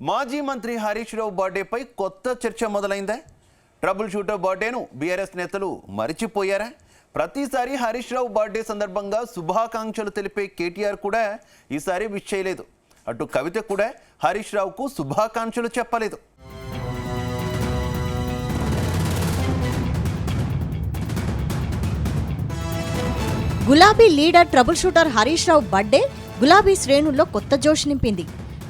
మాజీ మంత్రి హరీష్ రావు బర్త్డేపై కొత్త చర్చ మొదలైందా? ట్రబుల్ షూటర్ బర్త్డేను బీఆర్ఎస్ నేతలు మరిచిపోయారా? ప్రతిసారి హరీష్ రావు బర్త్డే సందర్భంగా శుభాకాంక్షలు తెలిపే కేటీఆర్ కూడా ఈసారి విష్ చేయలేదు. అటు కవిత కూడా హరీష్ రావుకు శుభాకాంక్షలు చెప్పలేదు. గులాబీ leader trouble shooter Harish Rao birthday గులాబీ శ్రేణుల్లో కొత్త జోష్ నింపింది.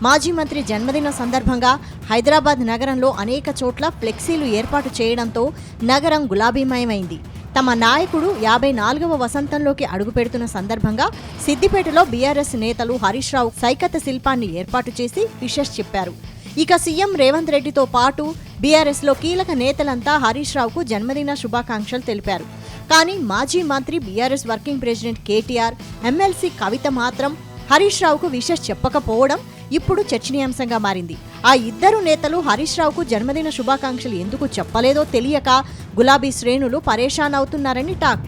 మాజీ మంత్రి జన్మదిన సందర్భంగా హైదరాబాద్ నగరంలో అనేక చోట్ల ఫ్లెక్సీలు ఏర్పాటు చేయడంతో నగరం గులాబీమయమైంది. తమ నాయకుడు 54వ వసంతంలోకి అడుగుపెడుతున్న సందర్భంగా సిద్దిపేటలో బీఆర్ఎస్ నేతలు హరీష్ రావు సైకత శిల్పాన్ని ఏర్పాటు చేసి విషెస్ చెప్పారు. ఇక సీఎం రేవంత్ రెడ్డితో పాటు బీఆర్ఎస్లో కీలక నేతలంతా హరీష్ రావుకు జన్మదిన శుభాకాంక్షలు తెలిపారు. కానీ మాజీ మంత్రి BRS working president KTR, MLC Kavitha మాత్రం హరీష్ రావుకు విషెస్ చెప్పకపోవడం ఇప్పుడు చర్చనీయాంశంగా మారింది. ఆ ఇద్దరు నేతలు హరీష్ రావుకు జన్మదిన శుభాకాంక్షలు ఎందుకు చెప్పలేదో తెలియక గులాబీ శ్రేణులు పరేషాన్ అవుతున్నారని టాక్.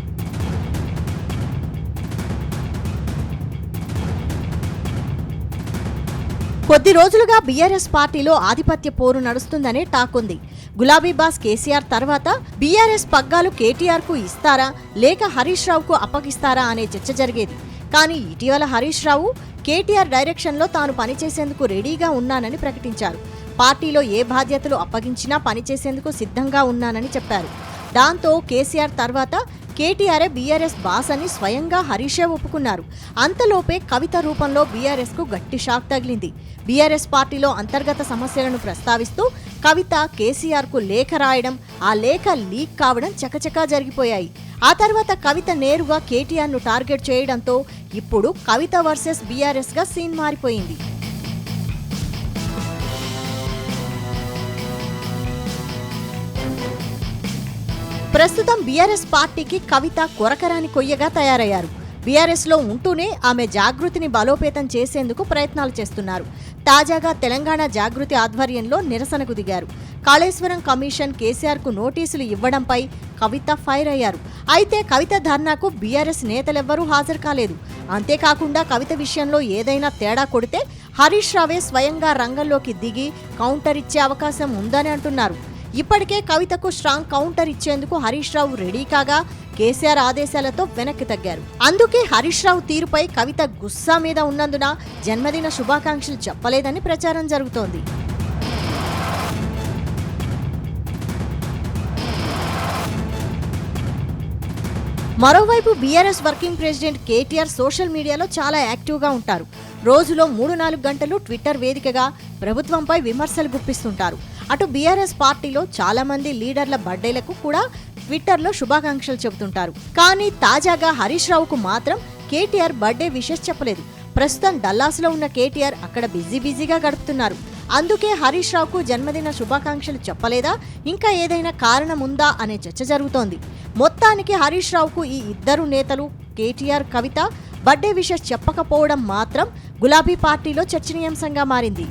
కొద్ది రోజులుగా బీఆర్ఎస్ పార్టీలో ఆధిపత్య పోరు నడుస్తుందనే టాక్ ఉంది. గులాబీ బాస్ కేసీఆర్ తర్వాత బీఆర్ఎస్ పగ్గాలు కేటీఆర్ కు ఇస్తారా లేక హరీష్ రావుకు అప్పగిస్తారా అనే చర్చ జరిగేది. కానీ ఇటీవల హరీష్ రావు కేటీఆర్ డైరెక్షన్లో తాను పనిచేసేందుకు రెడీగా ఉన్నానని ప్రకటించారు. పార్టీలో ఏ బాధ్యతలు అప్పగించినా పనిచేసేందుకు సిద్ధంగా ఉన్నానని చెప్పారు. దాంతో కేసీఆర్ తర్వాత కేటీఆర్ఏ బీఆర్ఎస్ బాస్ అని స్వయంగా హరీషే ఒప్పుకున్నారు. అంతలోపే కవిత రూపంలో బీఆర్ఎస్ కు గట్టి షాక్ తగిలింది. బీఆర్ఎస్ పార్టీలో అంతర్గత సమస్యలను ప్రస్తావిస్తూ కవిత కేసీఆర్ కు లేఖ రాయడం, ఆ లేఖ లీక్ కావడం చకచకా జరిగిపోయాయి. ఆ తర్వాత కవిత నేరుగా కేటీఆర్ ను టార్గెట్ చేయడంతో ఇప్పుడు కవిత వర్సెస్ బీఆర్ఎస్ గా సీన్ మారిపోయింది. ప్రస్తుతం బీఆర్ఎస్ పార్టీకి కవిత కొరకరాని కొయ్యగా తయారయ్యారు. బీఆర్ఎస్ లో ఉంటూనే ఆమె జాగృతిని బలోపేతం చేసేందుకు ప్రయత్నాలు చేస్తున్నారు. తాజాగా తెలంగాణ జాగృతి ఆధ్వర్యంలో నిరసనకు దిగారు. కాళేశ్వరం కమిషన్ కేసీఆర్ కు నోటీసులు ఇవ్వడంపై కవిత ఫైర్ అయ్యారు. అయితే కవిత ధర్నాకు బీఆర్ఎస్ నేతలెవ్వరూ హాజరు కాలేదు. అంతేకాకుండా కవిత విషయంలో ఏదైనా తేడా కొడితే హరీష్ రావే స్వయంగా రంగంలోకి దిగి కౌంటర్ ఇచ్చే అవకాశం ఉందని అంటున్నారు. ఇప్పటికే కవితకు స్ట్రాంగ్ కౌంటర్ ఇచ్చేందుకు హరీష్ రావు రెడీ కాగా కేసీఆర్ ఆదేశాలతో వెనక్కి తగ్గారు. అందుకే హరీష్ రావు తీరుపై కవిత గుస్సా మీద ఉన్నందున జన్మదిన శుభాకాంక్షలు చెప్పలేదని ప్రచారం జరుగుతోంది. మరోవైపు BRS working president KTR social మీడియాలో చాలా యాక్టివ్గా ఉంటారు. రోజులో 3-4 గంటలు ట్విట్టర్ వేదికగా ప్రభుత్వంపై విమర్శలు గుప్పిస్తుంటారు. అటు బీఆర్ఎస్ పార్టీలో చాలా మంది లీడర్ల బర్త్డేలకు కూడా ట్విట్టర్లో శుభాకాంక్షలు చెబుతుంటారు. కానీ తాజాగా హరీష్ రావుకు మాత్రం కేటీఆర్ బర్త్డే విషెస్ చెప్పలేదు. ప్రస్తుతం డల్లాస్లో ఉన్న కేటీఆర్ అక్కడ బిజీగా గడుపుతున్నారు. అందుకే హరీష్ రావుకు జన్మదిన శుభాకాంక్షలు చెప్పలేదా, ఇంకా ఏదైనా కారణం ఉందా అనే చర్చ జరుగుతోంది. మొత్తానికి హరీష్ రావుకు ఈ ఇద్దరు నేతలు కేటీఆర్, కవిత బర్త్డే విషెస్ చెప్పకపోవడం మాత్రం గులాబీ పార్టీలో చర్చనీయాంశంగా మారింది.